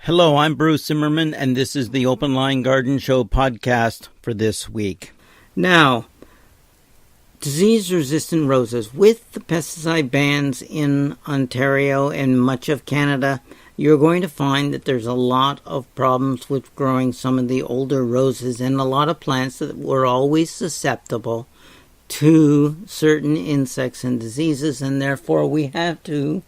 Hello, I'm Bruce Zimmerman, and this is the Open Line Garden Show podcast for this week. Now, disease-resistant roses. With the pesticide bans in Ontario and much of Canada, you're going to find that there's a lot of problems with growing some of the older roses and a lot of plants that were always susceptible to certain insects and diseases, and therefore we have to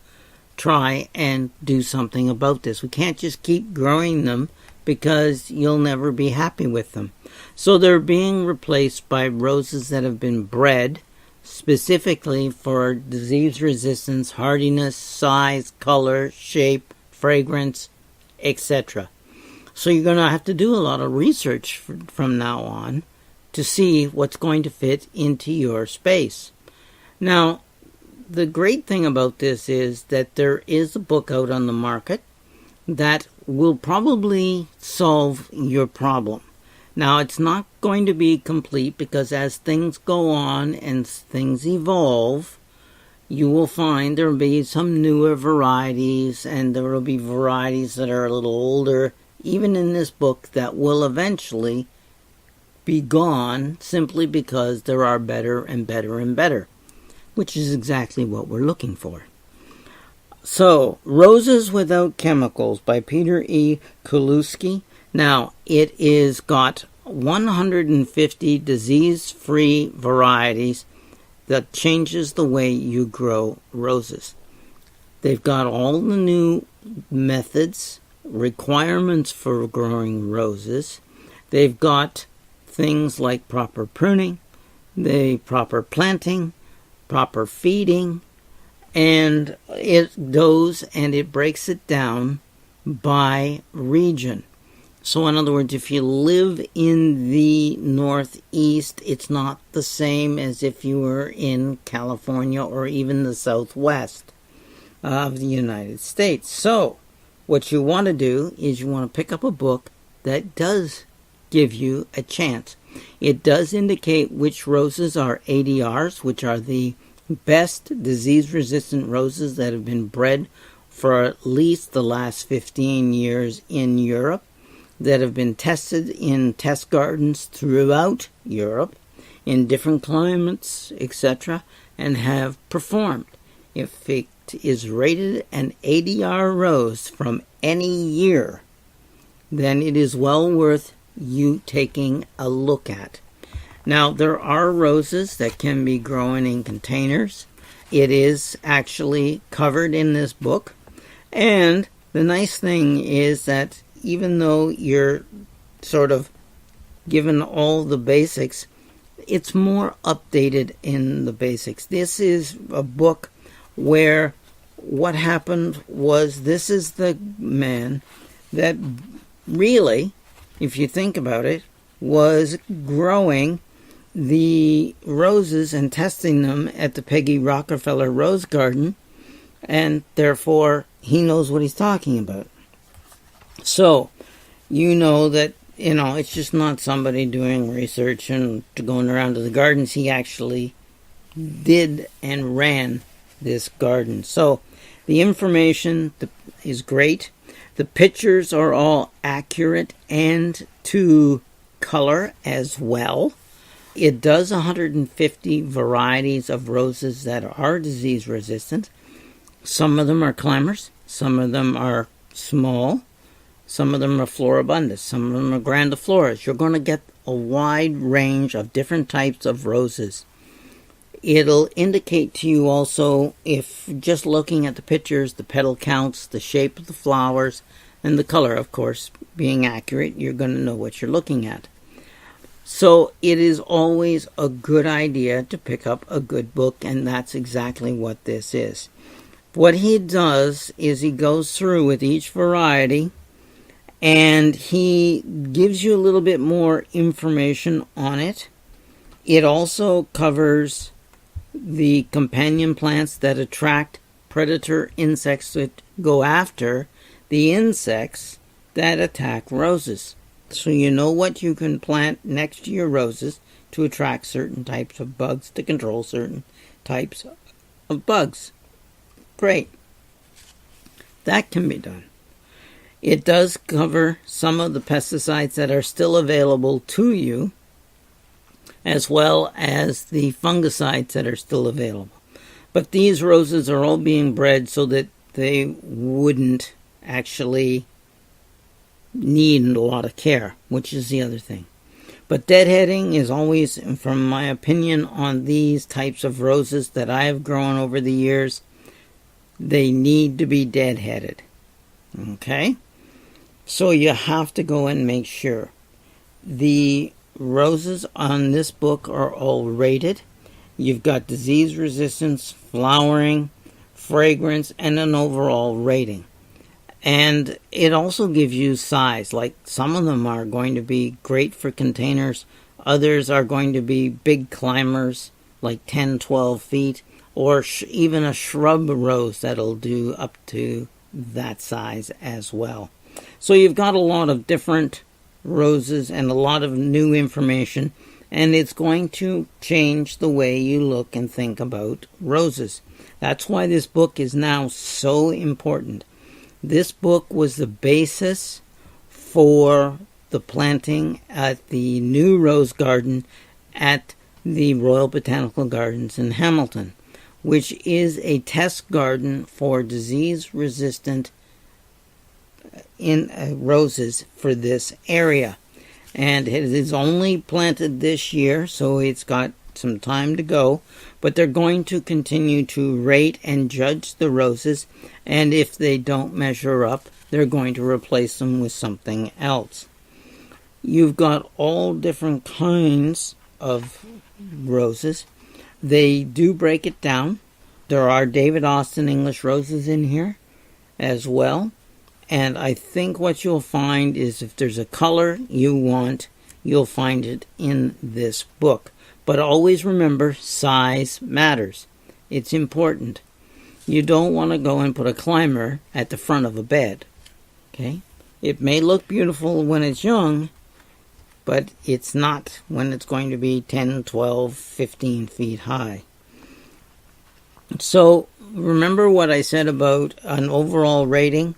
try and do something about this. We can't just keep growing them because you'll never be happy with them. So they're being replaced by roses that have been bred specifically for disease resistance, hardiness, size, color, shape, fragrance, etc. So you're going to have to do a lot of research from now on to see what's going to fit into your space. Now, the great thing about this is that there is a book out on the market that will probably solve your problem. Now, it's not going to be complete because as things go on and things evolve, you will find there will be some newer varieties and there will be varieties that are a little older, even in this book, that will eventually be gone simply because there are better and better and better, which is exactly what we're looking for. So, Roses Without Chemicals by Peter E. Kulewski. Now, it is got 150 disease-free varieties that changes the way you grow roses. They've got all the new methods, requirements for growing roses. They've got things like proper pruning, the proper planting, proper feeding, and it goes and it breaks it down by region. So in other words, if you live in the Northeast, it's not the same as if you were in California or even the Southwest of the United States. So what you want to do is you want to pick up a book that does give you a chance. It does indicate which roses are ADRs, which are the best disease-resistant roses that have been bred for at least the last 15 years in Europe, that have been tested in test gardens throughout Europe, in different climates, etc., and have performed. If it is rated an ADR rose from any year, then it is well worth you taking a look at. Now, there are roses that can be grown in containers. It is actually covered in this book. And the nice thing is that even though you're sort of given all the basics, it's more updated in the basics. This is a book where what happened was this is the man that really, if you think about it, was growing the roses and testing them at the Peggy Rockefeller Rose Garden, and therefore he knows what he's talking about. So, you know that, it's just not somebody doing research and going around to the gardens. He actually did and ran this garden. So, the information is great. The pictures are all accurate and to color as well. It does 150 varieties of roses that are disease resistant. Some of them are climbers, some of them are small, some of them are floribundus, some of them are grandifloras. You're going to get a wide range of different types of roses. It'll indicate to you also, if just looking at the pictures, the petal counts, the shape of the flowers, and the color, of course, being accurate, you're going to know what you're looking at. So it is always a good idea to pick up a good book, and that's exactly what this is. What he does is he goes through with each variety, and he gives you a little bit more information on it. It also covers the companion plants that attract predator insects that go after the insects that attack roses. So you know what you can plant next to your roses to attract certain types of bugs, to control certain types of bugs. Great. That can be done. It does cover some of the pesticides that are still available to you, as well as the fungicides that are still available. But these roses are all being bred so that they wouldn't actually need a lot of care, which is the other thing. But deadheading is always, from my opinion on these types of roses that I have grown over the years, they need to be deadheaded. Okay? So you have to go and make sure. The roses on this book are all rated. You've got disease resistance, flowering, fragrance, and an overall rating. And it also gives you size. Like some of them are going to be great for containers. Others are going to be big climbers, like 10, 12 feet. Or even a shrub rose that'll do up to that size as well. So you've got a lot of different roses and a lot of new information, and it's going to change the way you look and think about roses. That's why this book is now so important. This book was the basis for the planting at the new rose garden at the Royal Botanical Gardens in Hamilton, which is a test garden for disease-resistant roses for this area. And it is only planted this year, so it's got some time to go. But they're going to continue to rate and judge the roses, and if they don't measure up, they're going to replace them with something else. You've got all different kinds of roses. They do break it down. There are David Austin English roses in here as well. And I think what you'll find is if there's a color you want, you'll find it in this book. But always remember, size matters. It's important. You don't want to go and put a climber at the front of a bed. Okay? It may look beautiful when it's young, but it's not when it's going to be 10, 12, 15 feet high. So remember what I said about an overall rating?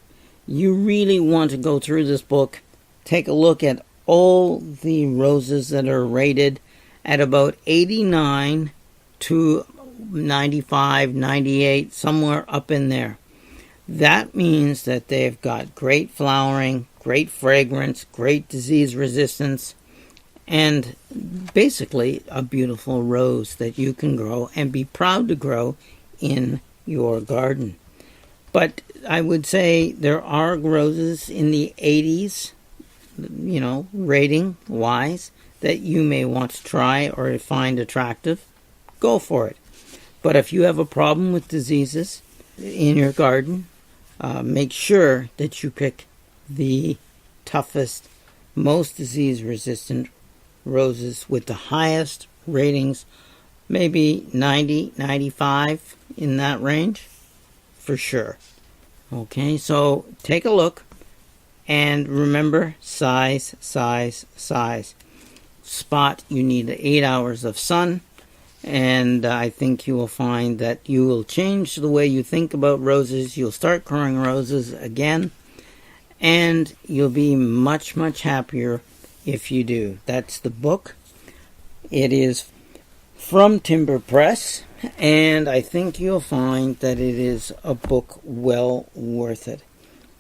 You really want to go through this book, take a look at all the roses that are rated at about 89 to 95, 98, somewhere up in there. That means that they've got great flowering, great fragrance, great disease resistance, and basically a beautiful rose that you can grow and be proud to grow in your garden. But I would say there are roses in the 80s, rating-wise, that you may want to try or find attractive. Go for it. But if you have a problem with diseases in your garden, make sure that you pick the toughest, most disease-resistant roses with the highest ratings, maybe 90, 95 in that range, for sure. Okay, so take a look and remember size, size, size. Spot, you need 8 hours of sun, and I think you will find that you will change the way you think about roses. You'll start growing roses again, and you'll be much, much happier if you do. That's the book. It is from Timber Press, and I think you'll find that it is a book well worth it.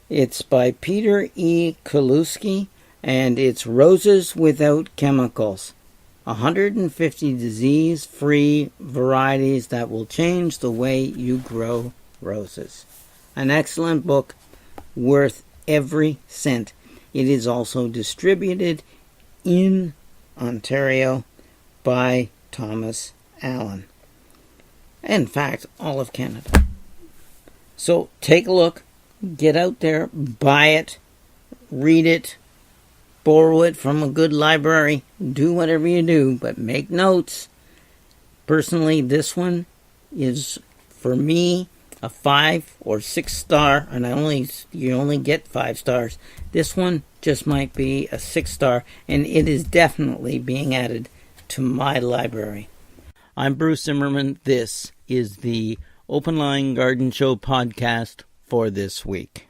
It's by Peter E. Kaluski, and it's Roses Without Chemicals. 150 disease-free varieties that will change the way you grow roses. An excellent book, worth every cent. It is also distributed in Ontario by Thomas Allen. In fact, all of Canada. So take a look, get out there, buy it, read it, borrow it from a good library, do whatever you do, but make notes. Personally, this one is, for me, a 5 or 6 star, and you only get 5 stars. This one just might be a 6 star, and it is definitely being added to my library. I'm Bruce Zimmerman. This is the Open Line Garden Show podcast for this week.